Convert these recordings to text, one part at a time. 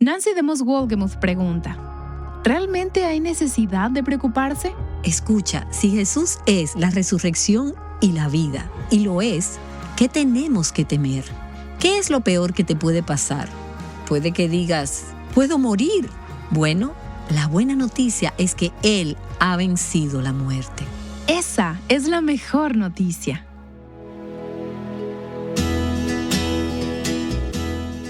Nancy DeMoss Wolgemuth pregunta, ¿realmente hay necesidad de preocuparse? Escucha, si Jesús es la resurrección y la vida, y lo es, ¿qué tenemos que temer? ¿Qué es lo peor que te puede pasar? Puede que digas, ¿puedo morir? Bueno, la buena noticia es que Él ha vencido la muerte. Esa es la mejor noticia.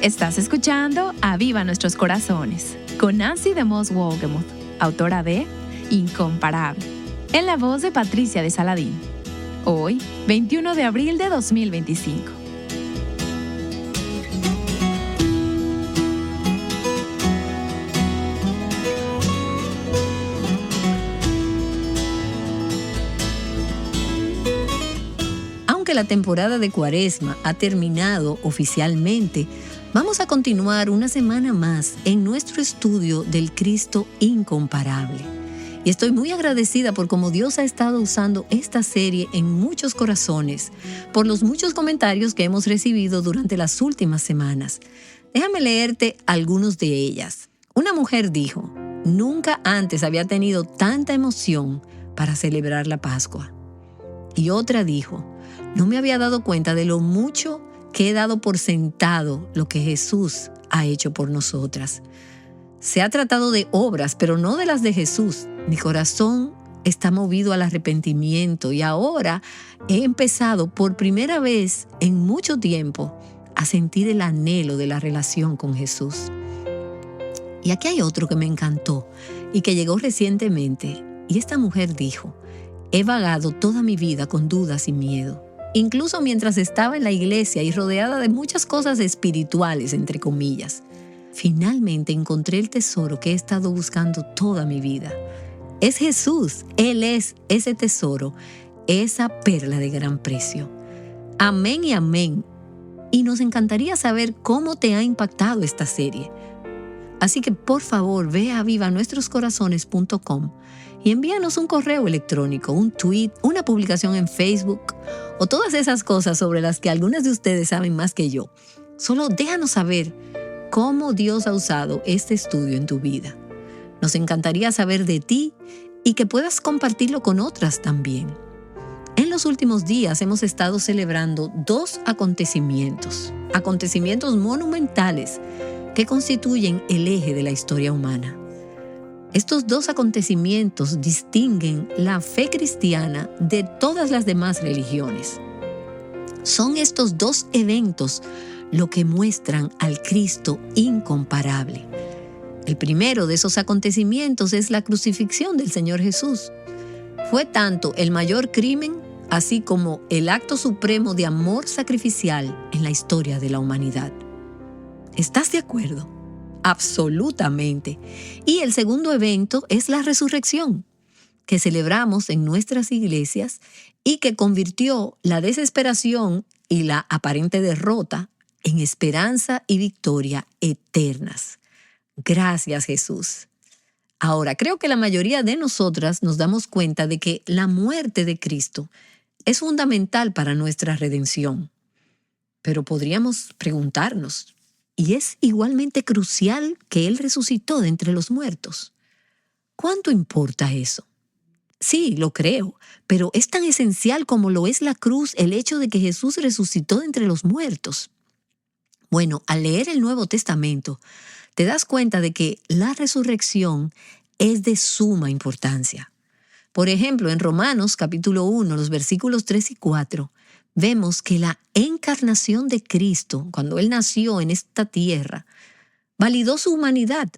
Estás escuchando Aviva Nuestros Corazones con Nancy DeMoss Wolgemuth, autora de Incomparable, en la voz de Patricia de Saladín. Hoy, 21 de abril de 2025. Aunque la temporada de Cuaresma ha terminado oficialmente, vamos a continuar una semana más en nuestro estudio del Cristo incomparable. Y estoy muy agradecida por cómo Dios ha estado usando esta serie en muchos corazones, por los muchos comentarios que hemos recibido durante las últimas semanas. Déjame leerte algunos de ellas. Una mujer dijo, nunca antes había tenido tanta emoción para celebrar la Pascua. Y otra dijo, no me había dado cuenta de lo mucho que he dado por sentado lo que Jesús ha hecho por nosotras. Se ha tratado de obras, pero no de las de Jesús. Mi corazón está movido al arrepentimiento y ahora he empezado por primera vez en mucho tiempo a sentir el anhelo de la relación con Jesús. Y aquí hay otro que me encantó y que llegó recientemente. Y esta mujer dijo, he vagado toda mi vida con dudas y miedo. Incluso mientras estaba en la iglesia y rodeada de muchas cosas espirituales, entre comillas. Finalmente encontré el tesoro que he estado buscando toda mi vida. Es Jesús, Él es ese tesoro, esa perla de gran precio. Amén y amén. Y nos encantaría saber cómo te ha impactado esta serie. Así que por favor ve a avivanuestroscorazones.com y envíanos un correo electrónico, un tweet, una publicación en Facebook o todas esas cosas sobre las que algunas de ustedes saben más que yo. Solo déjanos saber cómo Dios ha usado este estudio en tu vida. Nos encantaría saber de ti y que puedas compartirlo con otras también. En los últimos días hemos estado celebrando dos acontecimientos monumentales que constituyen el eje de la historia humana. Estos dos acontecimientos distinguen la fe cristiana de todas las demás religiones. Son estos dos eventos lo que muestran al Cristo incomparable. El primero de esos acontecimientos es la crucifixión del Señor Jesús. Fue tanto el mayor crimen, así como el acto supremo de amor sacrificial en la historia de la humanidad. ¿Estás de acuerdo? Absolutamente. Y el segundo evento es la resurrección, que celebramos en nuestras iglesias y que convirtió la desesperación y la aparente derrota en esperanza y victoria eternas. Gracias, Jesús. Ahora, creo que la mayoría de nosotras nos damos cuenta de que la muerte de Cristo es fundamental para nuestra redención. Pero podríamos preguntarnos, ¿y es igualmente crucial que Él resucitó de entre los muertos? ¿Cuánto importa eso? Sí, lo creo, pero es tan esencial como lo es la cruz el hecho de que Jesús resucitó de entre los muertos. Bueno, al leer el Nuevo Testamento, te das cuenta de que la resurrección es de suma importancia. Por ejemplo, en Romanos capítulo 1, los versículos 3 y 4, vemos que la encarnación de Cristo, cuando Él nació en esta tierra, validó su humanidad,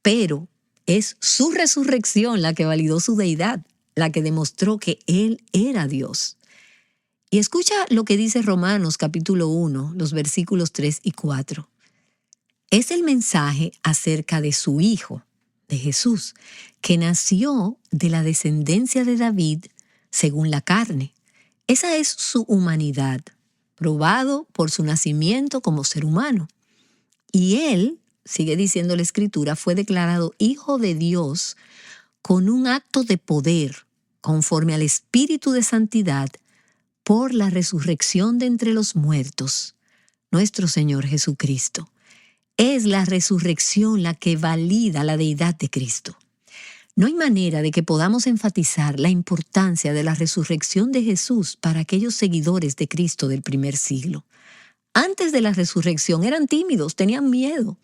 pero es su resurrección la que validó su deidad, la que demostró que Él era Dios. Y escucha lo que dice Romanos capítulo 1, los versículos 3 y 4. Es el mensaje acerca de su Hijo, de Jesús, que nació de la descendencia de David según la carne. Esa es su humanidad, probado por su nacimiento como ser humano. Y Él, sigue diciendo la Escritura, fue declarado Hijo de Dios con un acto de poder, conforme al Espíritu de Santidad, por la resurrección de entre los muertos, nuestro Señor Jesucristo. Es la resurrección la que valida la deidad de Cristo. No hay manera de que podamos enfatizar la importancia de la resurrección de Jesús para aquellos seguidores de Cristo del primer siglo. Antes de la resurrección eran tímidos, tenían miedo.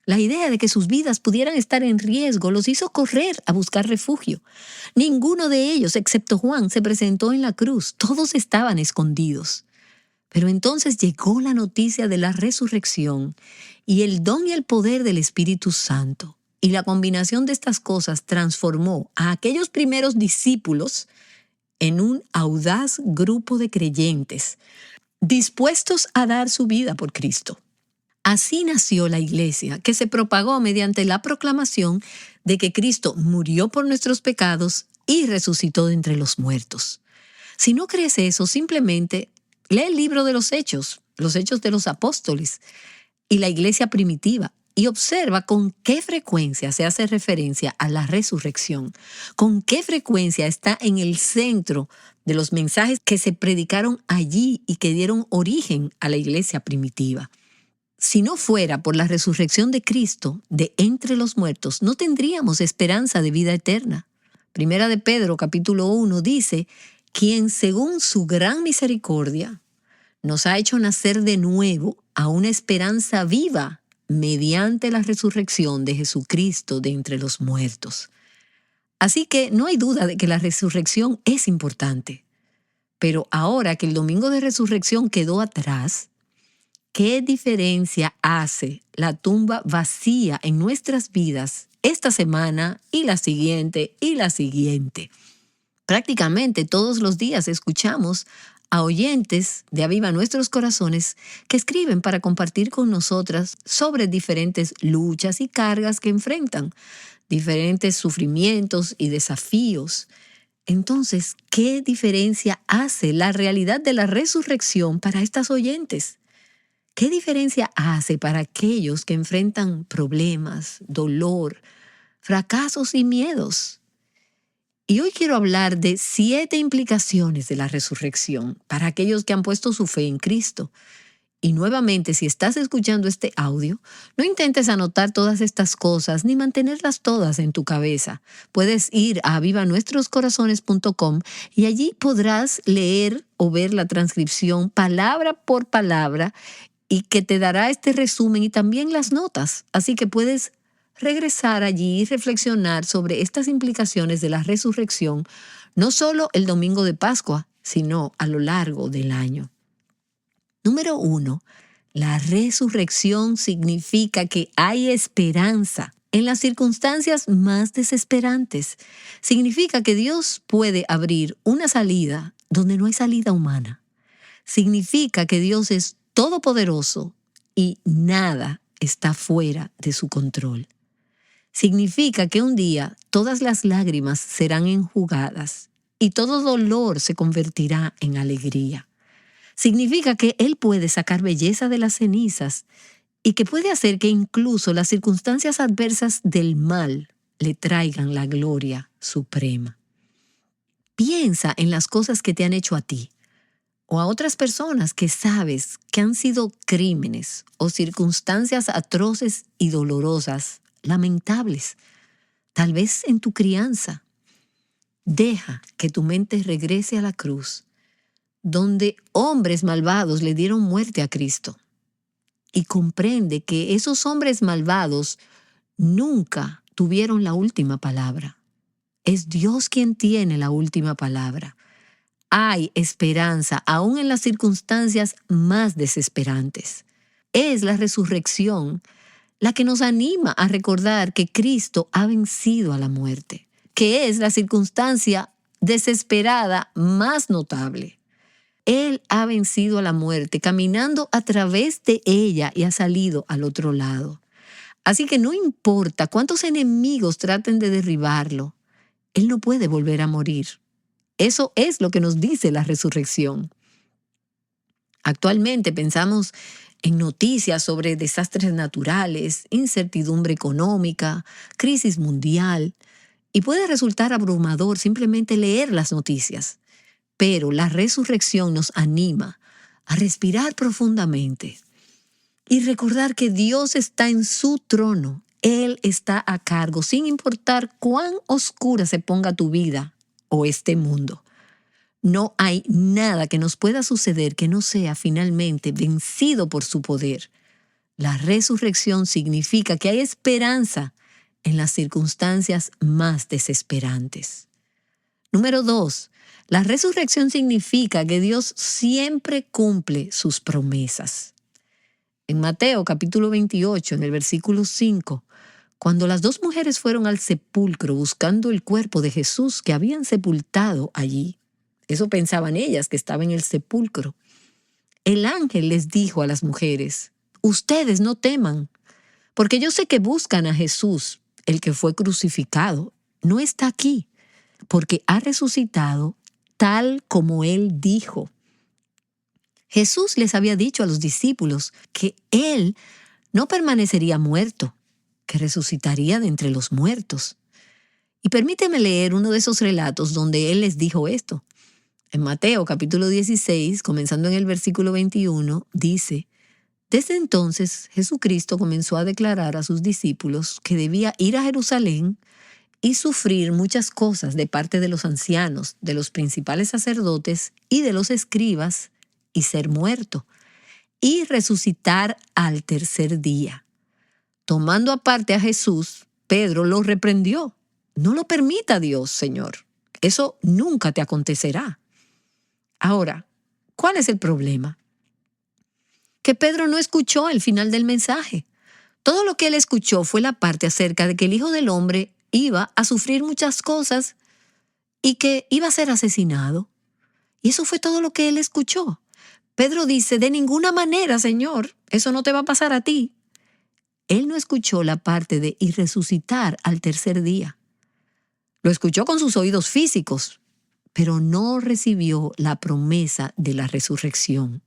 La idea de que sus vidas pudieran estar en riesgo los hizo correr a buscar refugio. Ninguno de ellos, excepto Juan, se presentó en la cruz. Todos estaban escondidos. Pero entonces llegó la noticia de la resurrección y el don y el poder del Espíritu Santo. Y la combinación de estas cosas transformó a aquellos primeros discípulos en un audaz grupo de creyentes, dispuestos a dar su vida por Cristo. Así nació la iglesia, que se propagó mediante la proclamación de que Cristo murió por nuestros pecados y resucitó de entre los muertos. Si no crees eso, simplemente lee el libro de los Hechos de los Apóstoles y la iglesia primitiva, y observa con qué frecuencia se hace referencia a la resurrección, con qué frecuencia está en el centro de los mensajes que se predicaron allí y que dieron origen a la iglesia primitiva. Si no fuera por la resurrección de Cristo de entre los muertos, no tendríamos esperanza de vida eterna. Primera de Pedro, capítulo 1, dice, quien según su gran misericordia nos ha hecho nacer de nuevo a una esperanza viva mediante la resurrección de Jesucristo de entre los muertos. Así que no hay duda de que la resurrección es importante. Pero ahora que el domingo de resurrección quedó atrás, ¿qué diferencia hace la tumba vacía en nuestras vidas esta semana y la siguiente y la siguiente? Prácticamente todos los días escuchamos a oyentes de Aviva Nuestros Corazones que escriben para compartir con nosotras sobre diferentes luchas y cargas que enfrentan, diferentes sufrimientos y desafíos. Entonces, ¿qué diferencia hace la realidad de la resurrección para estas oyentes? ¿Qué diferencia hace para aquellos que enfrentan problemas, dolor, fracasos y miedos? Y hoy quiero hablar de 7 implicaciones de la resurrección para aquellos que han puesto su fe en Cristo. Y nuevamente, si estás escuchando este audio, no intentes anotar todas estas cosas ni mantenerlas todas en tu cabeza. Puedes ir a avivanuestroscorazones.com y allí podrás leer o ver la transcripción palabra por palabra y que te dará este resumen y también las notas. Así que puedes regresar allí y reflexionar sobre estas implicaciones de la resurrección, no solo el domingo de Pascua, sino a lo largo del año. Número 1, la resurrección significa que hay esperanza en las circunstancias más desesperantes. Significa que Dios puede abrir una salida donde no hay salida humana. Significa que Dios es todopoderoso y nada está fuera de su control. Significa que un día todas las lágrimas serán enjugadas y todo dolor se convertirá en alegría. Significa que Él puede sacar belleza de las cenizas y que puede hacer que incluso las circunstancias adversas del mal le traigan la gloria suprema. Piensa en las cosas que te han hecho a ti o a otras personas que sabes que han sido crímenes o circunstancias atroces y dolorosas, lamentables, tal vez en tu crianza. Deja que tu mente regrese a la cruz, donde hombres malvados le dieron muerte a Cristo. Y comprende que esos hombres malvados nunca tuvieron la última palabra. Es Dios quien tiene la última palabra. Hay esperanza aún en las circunstancias más desesperantes. Es la resurrección la que nos anima a recordar que Cristo ha vencido a la muerte, que es la circunstancia desesperada más notable. Él ha vencido a la muerte, caminando a través de ella y ha salido al otro lado. Así que no importa cuántos enemigos traten de derribarlo, Él no puede volver a morir. Eso es lo que nos dice la resurrección. Actualmente pensamos en noticias sobre desastres naturales, incertidumbre económica, crisis mundial, y puede resultar abrumador simplemente leer las noticias. Pero la resurrección nos anima a respirar profundamente, y recordar que Dios está en su trono. Él está a cargo, sin importar cuán oscura se ponga tu vida o este mundo. No hay nada que nos pueda suceder que no sea finalmente vencido por su poder. La resurrección significa que hay esperanza en las circunstancias más desesperantes. Número 2. La resurrección significa que Dios siempre cumple sus promesas. En Mateo capítulo 28, en el versículo 5, cuando las dos mujeres fueron al sepulcro buscando el cuerpo de Jesús que habían sepultado allí, eso pensaban ellas que estaba en el sepulcro, el ángel les dijo a las mujeres: ustedes no teman, porque yo sé que buscan a Jesús, el que fue crucificado. No está aquí, porque ha resucitado tal como él dijo. Jesús les había dicho a los discípulos que él no permanecería muerto, que resucitaría de entre los muertos. Y permíteme leer uno de esos relatos donde él les dijo esto. En Mateo capítulo 16, comenzando en el versículo 21, dice: desde entonces Jesucristo comenzó a declarar a sus discípulos que debía ir a Jerusalén y sufrir muchas cosas de parte de los ancianos, de los principales sacerdotes y de los escribas, y ser muerto, y resucitar al tercer día. Tomando aparte a Jesús, Pedro lo reprendió: no lo permita Dios, Señor. Eso nunca te acontecerá. Ahora, ¿cuál es el problema? Que Pedro no escuchó el final del mensaje. Todo lo que él escuchó fue la parte acerca de que el Hijo del Hombre iba a sufrir muchas cosas y que iba a ser asesinado. Y eso fue todo lo que él escuchó. Pedro dice: de ninguna manera, Señor, eso no te va a pasar a ti. Él no escuchó la parte de y resucitar al tercer día. Lo escuchó con sus oídos físicos, pero no recibió la promesa de la resurrección.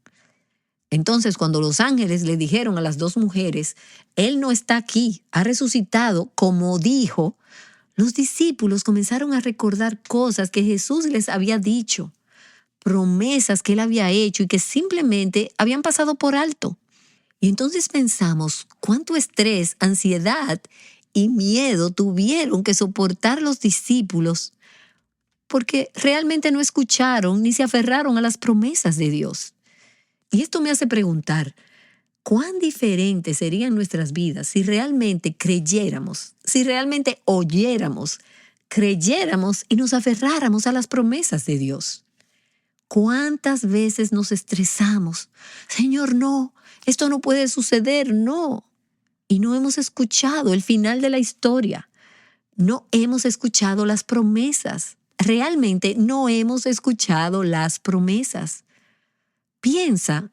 Entonces, cuando los ángeles le dijeron a las dos mujeres: Él no está aquí, ha resucitado como dijo, los discípulos comenzaron a recordar cosas que Jesús les había dicho, promesas que Él había hecho y que simplemente habían pasado por alto. Y entonces pensamos cuánto estrés, ansiedad y miedo tuvieron que soportar los discípulos porque realmente no escucharon ni se aferraron a las promesas de Dios. Y esto me hace preguntar, ¿cuán diferentes serían nuestras vidas si realmente creyéramos, si realmente oyéramos, creyéramos y nos aferráramos a las promesas de Dios? ¿Cuántas veces nos estresamos? Señor, no, esto no puede suceder, no. Y no hemos escuchado el final de la historia. No hemos escuchado las promesas. Realmente no hemos escuchado las promesas. Piensa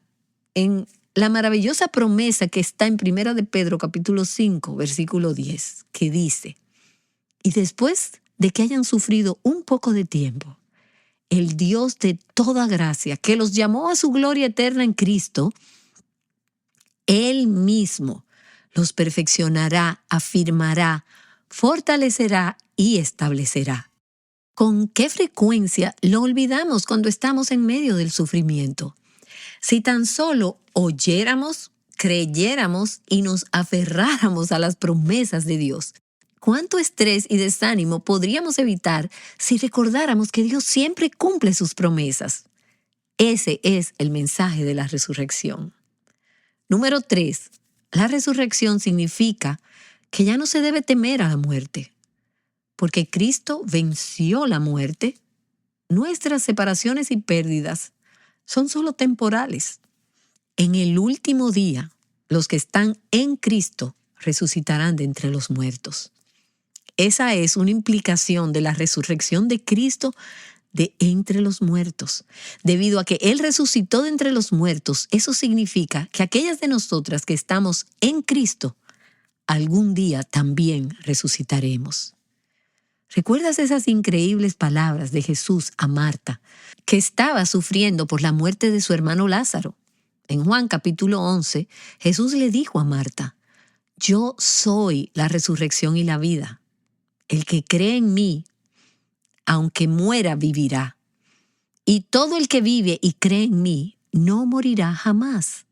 en la maravillosa promesa que está en 1 de Pedro capítulo 5, versículo 10, que dice: y después de que hayan sufrido un poco de tiempo, el Dios de toda gracia, que los llamó a su gloria eterna en Cristo, Él mismo los perfeccionará, afirmará, fortalecerá y establecerá. ¿Con qué frecuencia lo olvidamos cuando estamos en medio del sufrimiento? Si tan solo oyéramos, creyéramos y nos aferráramos a las promesas de Dios, ¿cuánto estrés y desánimo podríamos evitar si recordáramos que Dios siempre cumple sus promesas? Ese es el mensaje de la resurrección. Número 3. La resurrección significa que ya no se debe temer a la muerte, porque Cristo venció la muerte. Nuestras separaciones y pérdidas son solo temporales. En el último día, los que están en Cristo resucitarán de entre los muertos. Esa es una implicación de la resurrección de Cristo de entre los muertos. Debido a que Él resucitó de entre los muertos, eso significa que aquellas de nosotras que estamos en Cristo, algún día también resucitaremos. ¿Recuerdas esas increíbles palabras de Jesús a Marta, que estaba sufriendo por la muerte de su hermano Lázaro? En Juan capítulo 11, Jesús le dijo a Marta: yo soy la resurrección y la vida. El que cree en mí, aunque muera, vivirá. Y todo el que vive y cree en mí, no morirá jamás.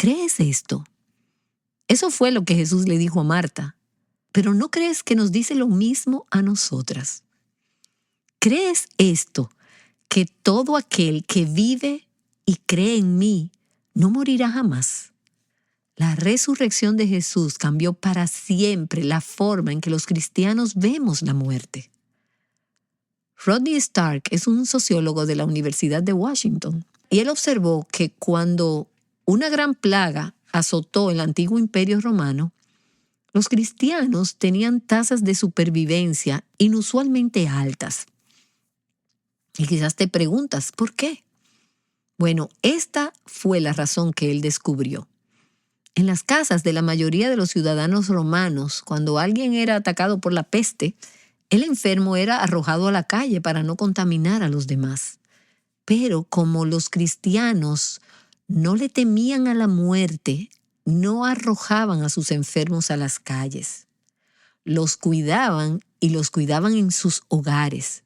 ¿Crees esto? Eso fue lo que Jesús le dijo a Marta. Pero ¿no crees que nos dice lo mismo a nosotras? ¿Crees esto? Que todo aquel que vive y cree en mí no morirá jamás. La resurrección de Jesús cambió para siempre la forma en que los cristianos vemos la muerte. Rodney Stark es un sociólogo de la Universidad de Washington y él observó que cuando una gran plaga azotó el antiguo imperio romano, los cristianos tenían tasas de supervivencia inusualmente altas. Y quizás te preguntas, ¿por qué? Bueno, esta fue la razón que él descubrió. En las casas de la mayoría de los ciudadanos romanos, cuando alguien era atacado por la peste, el enfermo era arrojado a la calle para no contaminar a los demás. Pero como los cristianos no le temían a la muerte, no arrojaban a sus enfermos a las calles. Los cuidaban y los cuidaban en sus hogares.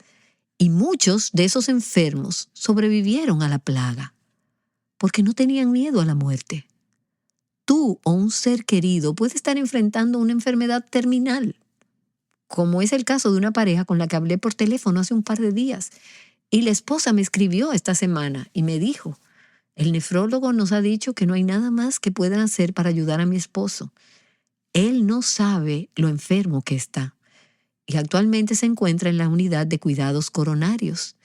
Y muchos de esos enfermos sobrevivieron a la plaga, porque no tenían miedo a la muerte. Tú o un ser querido puede estar enfrentando una enfermedad terminal, como es el caso de una pareja con la que hablé por teléfono hace un par de días. Y la esposa me escribió esta semana y me dijo, el nefrólogo nos ha dicho que no hay nada más que puedan hacer para ayudar a mi esposo. Él no sabe lo enfermo que está. Y actualmente se encuentra en la unidad de cuidados coronarios.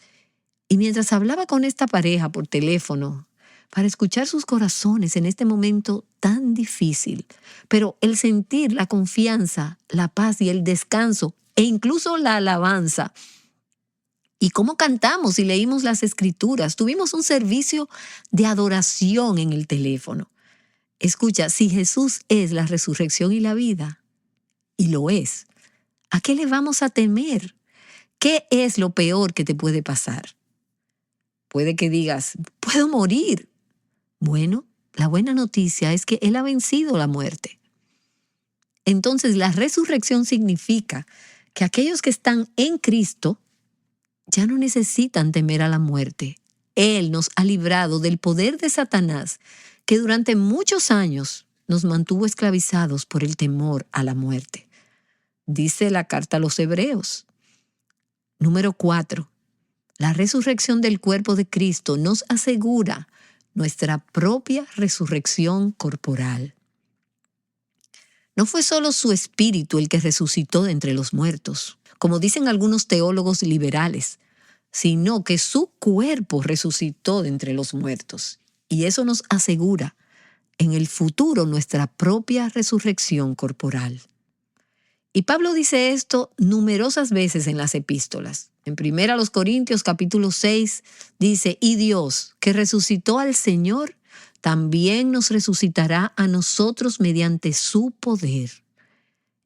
Y mientras hablaba con esta pareja por teléfono, para escuchar sus corazones en este momento tan difícil, pero el sentir la confianza, la paz y el descanso, e incluso la alabanza, y cómo cantamos y leímos las escrituras, tuvimos un servicio de adoración en el teléfono. Escucha, si Jesús es la resurrección y la vida, y lo es, ¿a qué le vamos a temer? ¿Qué es lo peor que te puede pasar? Puede que digas, puedo morir. Bueno, la buena noticia es que Él ha vencido la muerte. Entonces, la resurrección significa que aquellos que están en Cristo ya no necesitan temer a la muerte. Él nos ha librado del poder de Satanás, que durante muchos años nos mantuvo esclavizados por el temor a la muerte. Dice la carta a los Hebreos. Número 4. La resurrección del cuerpo de Cristo nos asegura nuestra propia resurrección corporal. No fue solo su espíritu el que resucitó de entre los muertos, como dicen algunos teólogos liberales, sino que su cuerpo resucitó de entre los muertos. Y eso nos asegura en el futuro nuestra propia resurrección corporal. Y Pablo dice esto numerosas veces en las epístolas. En 1 Corintios capítulo 6 dice, y Dios, que resucitó al Señor, también nos resucitará a nosotros mediante su poder.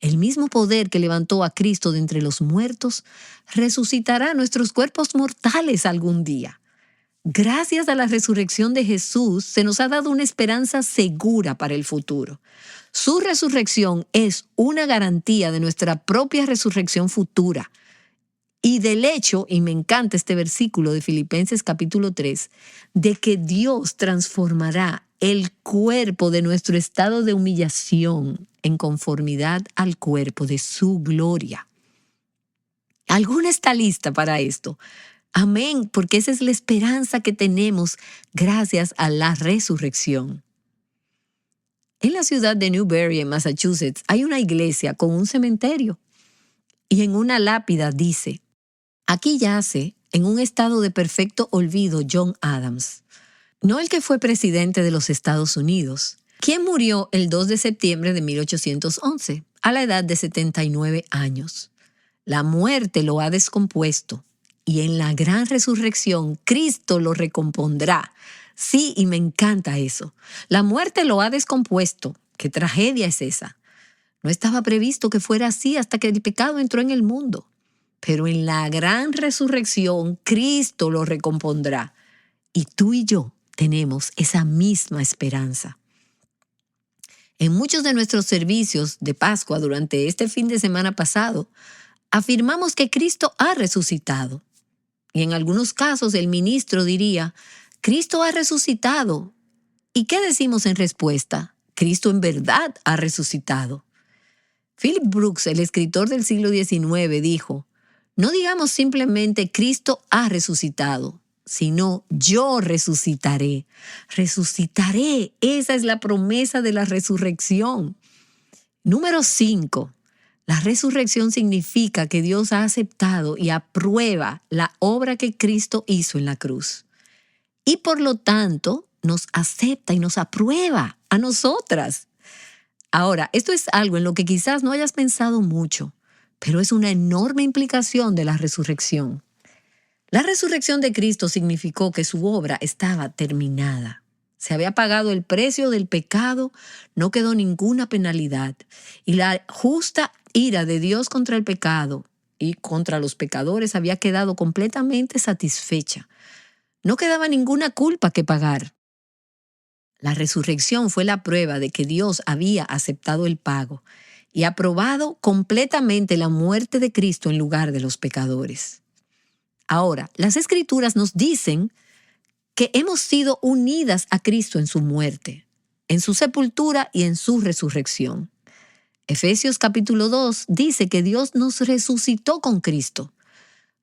El mismo poder que levantó a Cristo de entre los muertos, resucitará nuestros cuerpos mortales algún día. Gracias a la resurrección de Jesús, se nos ha dado una esperanza segura para el futuro. Su resurrección es una garantía de nuestra propia resurrección futura. Y del hecho, y me encanta este versículo de Filipenses capítulo 3, de que Dios transformará el cuerpo de nuestro estado de humillación en conformidad al cuerpo de su gloria. ¿Alguna está lista para esto? Amén, porque esa es la esperanza que tenemos gracias a la resurrección. En la ciudad de Newbury, en Massachusetts, hay una iglesia con un cementerio. Y en una lápida dice, aquí yace, en un estado de perfecto olvido, John Adams. No el que fue presidente de los Estados Unidos, quien murió el 2 de septiembre de 1811, a la edad de 79 años. La muerte lo ha descompuesto. Y en la gran resurrección, Cristo lo recompondrá. Sí, y me encanta eso. La muerte lo ha descompuesto. ¿Qué tragedia es esa? No estaba previsto que fuera así hasta que el pecado entró en el mundo. Pero en la gran resurrección, Cristo lo recompondrá. Y tú y yo tenemos esa misma esperanza. En muchos de nuestros servicios de Pascua durante este fin de semana pasado, afirmamos que Cristo ha resucitado. Y en algunos casos el ministro diría, Cristo ha resucitado. ¿Y qué decimos en respuesta? Cristo en verdad ha resucitado. Philip Brooks, el escritor del siglo XIX, dijo, no digamos simplemente Cristo ha resucitado, sino yo resucitaré. Resucitaré, esa es la promesa de la resurrección. Número 5. La resurrección significa que Dios ha aceptado y aprueba la obra que Cristo hizo en la cruz. Y por lo tanto, nos acepta y nos aprueba a nosotras. Ahora, esto es algo en lo que quizás no hayas pensado mucho, pero es una enorme implicación de la resurrección. La resurrección de Cristo significó que su obra estaba terminada. Se había pagado el precio del pecado, no quedó ninguna penalidad. Y la justa ira de Dios contra el pecado y contra los pecadores había quedado completamente satisfecha. No quedaba ninguna culpa que pagar. La resurrección fue la prueba de que Dios había aceptado el pago y aprobado completamente la muerte de Cristo en lugar de los pecadores. Ahora, las Escrituras nos dicen que hemos sido unidas a Cristo en su muerte, en su sepultura y en su resurrección. Efesios capítulo 2 dice que Dios nos resucitó con Cristo,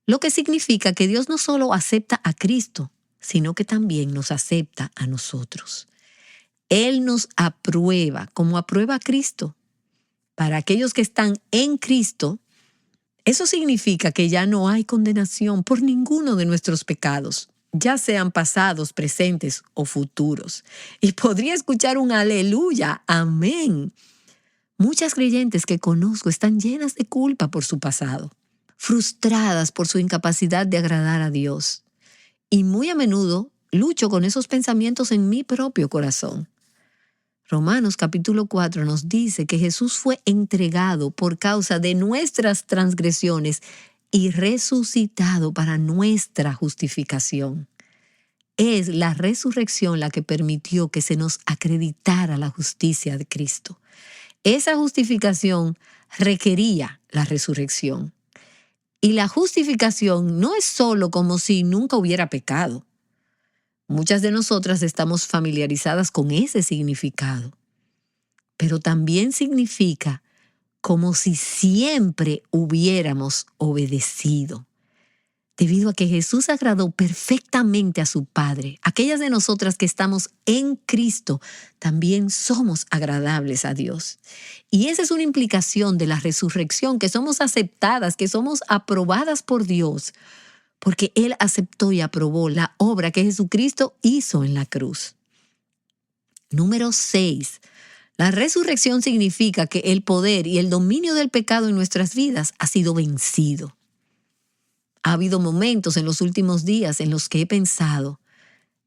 lo que significa que Dios no solo acepta a Cristo, sino que también nos acepta a nosotros. Él nos aprueba como aprueba a Cristo. Para aquellos que están en Cristo, eso significa que ya no hay condenación por ninguno de nuestros pecados, ya sean pasados, presentes o futuros. Y podría escuchar un aleluya, amén. Muchas creyentes que conozco están llenas de culpa por su pasado, frustradas por su incapacidad de agradar a Dios. Y muy a menudo lucho con esos pensamientos en mi propio corazón. Romanos capítulo 4 nos dice que Jesús fue entregado por causa de nuestras transgresiones y resucitado para nuestra justificación. Es la resurrección la que permitió que se nos acreditara la justicia de Cristo. Esa justificación requería la resurrección. Y la justificación no es solo como si nunca hubiera pecado. Muchas de nosotras estamos familiarizadas con ese significado, pero también significa como si siempre hubiéramos obedecido. Debido a que Jesús agradó perfectamente a su Padre, aquellas de nosotras que estamos en Cristo también somos agradables a Dios. Y esa es una implicación de la resurrección, que somos aceptadas, que somos aprobadas por Dios, porque Él aceptó y aprobó la obra que Jesucristo hizo en la cruz. Número 6. La resurrección significa que el poder y el dominio del pecado en nuestras vidas ha sido vencido. Ha habido momentos en los últimos días en los que he pensado,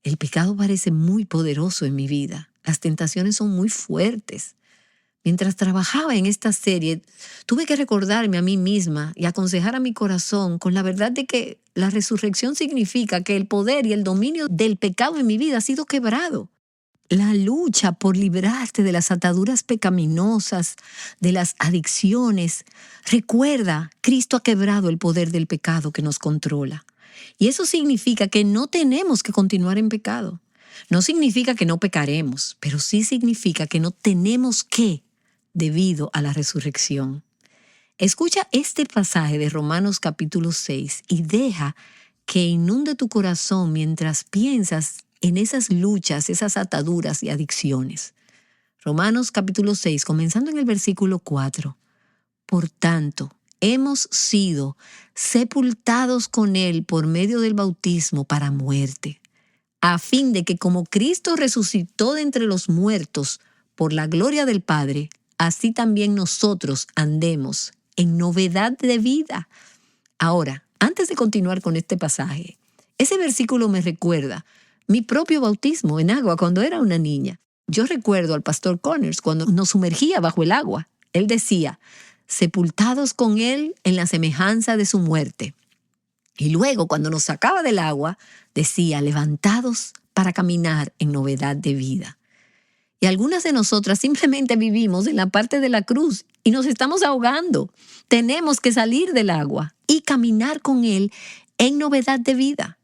el pecado parece muy poderoso en mi vida, las tentaciones son muy fuertes. Mientras trabajaba en esta serie, tuve que recordarme a mí misma y aconsejar a mi corazón con la verdad de que la resurrección significa que el poder y el dominio del pecado en mi vida ha sido quebrado. La lucha por librarte de las ataduras pecaminosas, de las adicciones. Recuerda, Cristo ha quebrado el poder del pecado que nos controla. Y eso significa que no tenemos que continuar en pecado. No significa que no pecaremos, pero sí significa que no tenemos que, debido a la resurrección. Escucha este pasaje de Romanos capítulo 6 y deja que inunde tu corazón mientras piensas en esas luchas, esas ataduras y adicciones. Romanos capítulo 6, comenzando en el versículo 4. Por tanto, hemos sido sepultados con Él por medio del bautismo para muerte, a fin de que como Cristo resucitó de entre los muertos por la gloria del Padre, así también nosotros andemos en novedad de vida. Ahora, antes de continuar con este pasaje, ese versículo me recuerda mi propio bautismo en agua cuando era una niña. Yo recuerdo al pastor Connors cuando nos sumergía bajo el agua. Él decía, sepultados con Él en la semejanza de su muerte. Y luego, cuando nos sacaba del agua, decía, levantados para caminar en novedad de vida. Y algunas de nosotras simplemente vivimos en la parte de la cruz y nos estamos ahogando. Tenemos que salir del agua y caminar con Él en novedad de vida.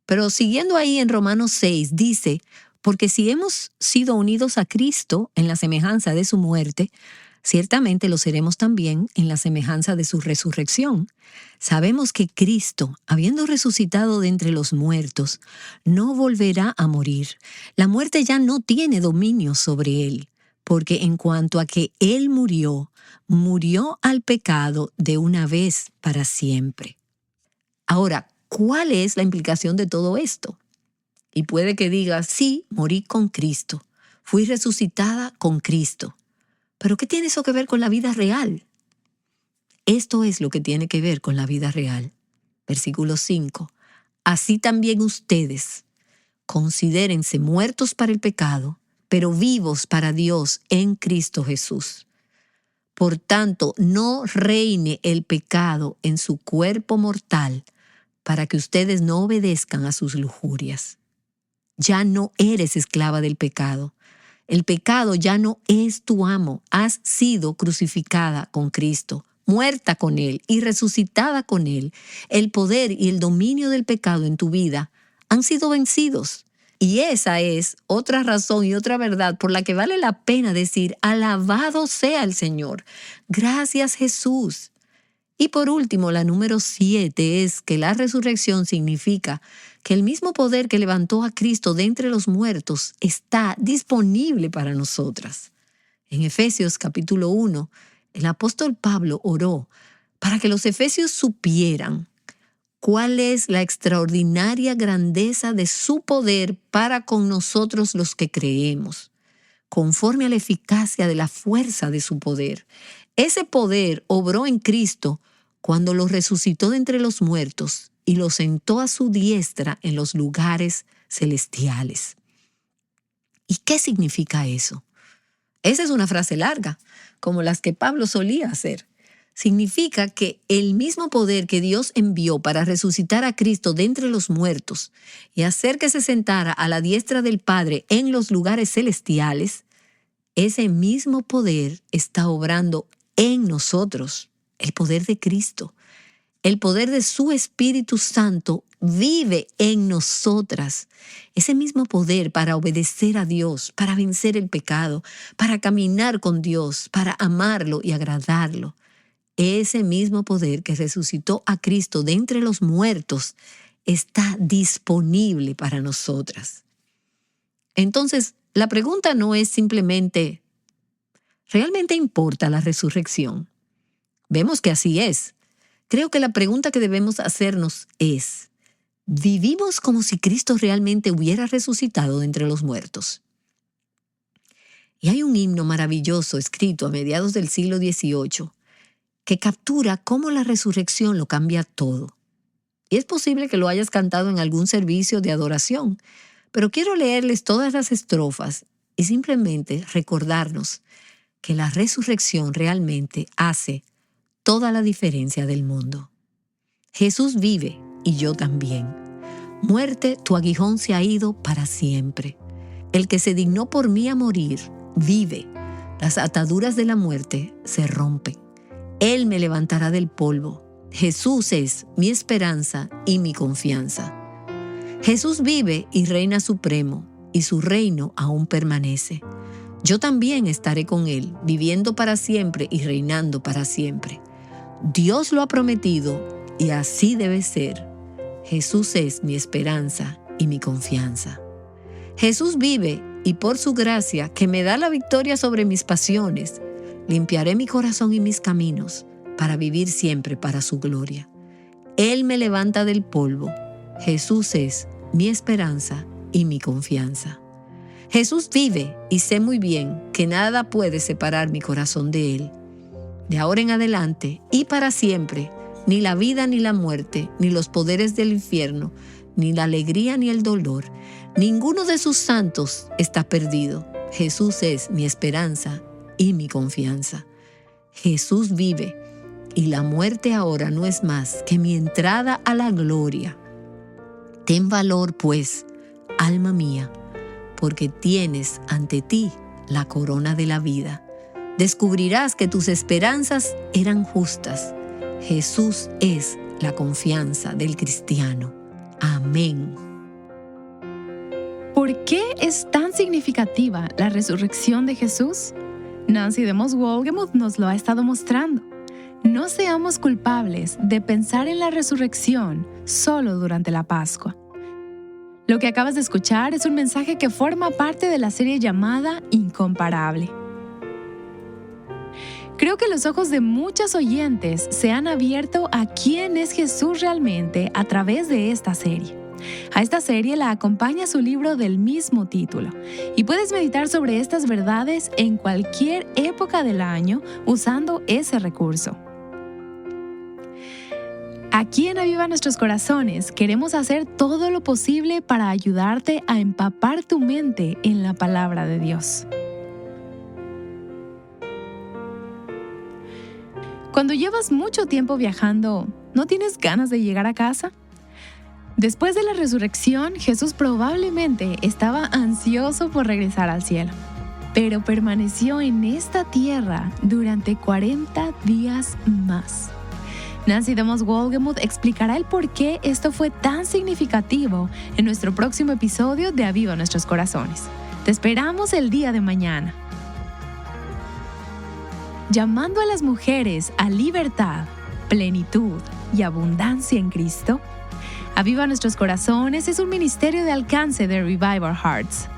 Pero siguiendo ahí en Romanos 6, dice, Porque si hemos sido unidos a Cristo en la semejanza de su muerte, ciertamente lo seremos también en la semejanza de su resurrección. Sabemos que Cristo, habiendo resucitado de entre los muertos, no volverá a morir. La muerte ya no tiene dominio sobre él, porque en cuanto a que él murió, murió al pecado de una vez para siempre. Ahora, ¿cuál es la implicación de todo esto? Y puede que digas, sí, morí con Cristo, fui resucitada con Cristo. ¿Pero qué tiene eso que ver con la vida real? Esto es lo que tiene que ver con la vida real. Versículo 5. Así también ustedes, considérense muertos para el pecado, pero vivos para Dios en Cristo Jesús. Por tanto, no reine el pecado en su cuerpo mortal, para que ustedes no obedezcan a sus lujurias. Ya no eres esclava del pecado. El pecado ya no es tu amo. Has sido crucificada con Cristo, muerta con Él y resucitada con Él. El poder y el dominio del pecado en tu vida han sido vencidos. Y esa es otra razón y otra verdad por la que vale la pena decir, alabado sea el Señor. Gracias, Jesús. Y por último, la número 7 es que la resurrección significa que el mismo poder que levantó a Cristo de entre los muertos está disponible para nosotras. En Efesios capítulo 1, el apóstol Pablo oró para que los efesios supieran cuál es la extraordinaria grandeza de su poder para con nosotros los que creemos, conforme a la eficacia de la fuerza de su poder. Ese poder obró en Cristo cuando lo resucitó de entre los muertos y lo sentó a su diestra en los lugares celestiales. ¿Y qué significa eso? Esa es una frase larga, como las que Pablo solía hacer. Significa que el mismo poder que Dios envió para resucitar a Cristo de entre los muertos y hacer que se sentara a la diestra del Padre en los lugares celestiales, ese mismo poder está obrando en nosotros. El poder de Cristo, el poder de su Espíritu Santo vive en nosotras. Ese mismo poder para obedecer a Dios, para vencer el pecado, para caminar con Dios, para amarlo y agradarlo. Ese mismo poder que resucitó a Cristo de entre los muertos está disponible para nosotras. Entonces, la pregunta no es simplemente, ¿realmente importa la resurrección? Vemos que así es. Creo que la pregunta que debemos hacernos es, ¿vivimos como si Cristo realmente hubiera resucitado de entre los muertos? Y hay un himno maravilloso escrito a mediados del siglo XVIII que captura cómo la resurrección lo cambia todo. Y es posible que lo hayas cantado en algún servicio de adoración, pero quiero leerles todas las estrofas y simplemente recordarnos que la resurrección realmente hace toda la diferencia del mundo. Jesús vive y yo también. Muerte, tu aguijón se ha ido para siempre. El que se dignó por mí a morir, vive. Las ataduras de la muerte se rompen. Él me levantará del polvo. Jesús es mi esperanza y mi confianza. Jesús vive y reina supremo, y su reino aún permanece. Yo también estaré con Él, viviendo para siempre y reinando para siempre. Dios lo ha prometido y así debe ser. Jesús es mi esperanza y mi confianza. Jesús vive y por su gracia, que me da la victoria sobre mis pasiones, limpiaré mi corazón y mis caminos para vivir siempre para su gloria. Él me levanta del polvo. Jesús es mi esperanza y mi confianza. Jesús vive y sé muy bien que nada puede separar mi corazón de Él. De ahora en adelante y para siempre, ni la vida ni la muerte, ni los poderes del infierno, ni la alegría ni el dolor, ninguno de sus santos está perdido. Jesús es mi esperanza y mi confianza. Jesús vive y la muerte ahora no es más que mi entrada a la gloria. Ten valor, pues, alma mía, porque tienes ante ti la corona de la vida. Descubrirás que tus esperanzas eran justas. Jesús es la confianza del cristiano. Amén. ¿Por qué es tan significativa la resurrección de Jesús? Nancy DeMoss Wolgemuth nos lo ha estado mostrando. No seamos culpables de pensar en la resurrección solo durante la Pascua. Lo que acabas de escuchar es un mensaje que forma parte de la serie llamada Incomparable. Creo que los ojos de muchos oyentes se han abierto a quién es Jesús realmente a través de esta serie. A esta serie la acompaña su libro del mismo título, y puedes meditar sobre estas verdades en cualquier época del año usando ese recurso. Aquí en Aviva Nuestros Corazones queremos hacer todo lo posible para ayudarte a empapar tu mente en la palabra de Dios. Cuando llevas mucho tiempo viajando, ¿no tienes ganas de llegar a casa? Después de la resurrección, Jesús probablemente estaba ansioso por regresar al cielo, pero permaneció en esta tierra durante 40 días más. Nancy DeMoss Wolgemuth explicará el por qué esto fue tan significativo en nuestro próximo episodio de Aviva Nuestros Corazones. Te esperamos el día de mañana. Llamando a las mujeres a libertad, plenitud y abundancia en Cristo, Aviva Nuestros Corazones es un ministerio de alcance de Revive Our Hearts.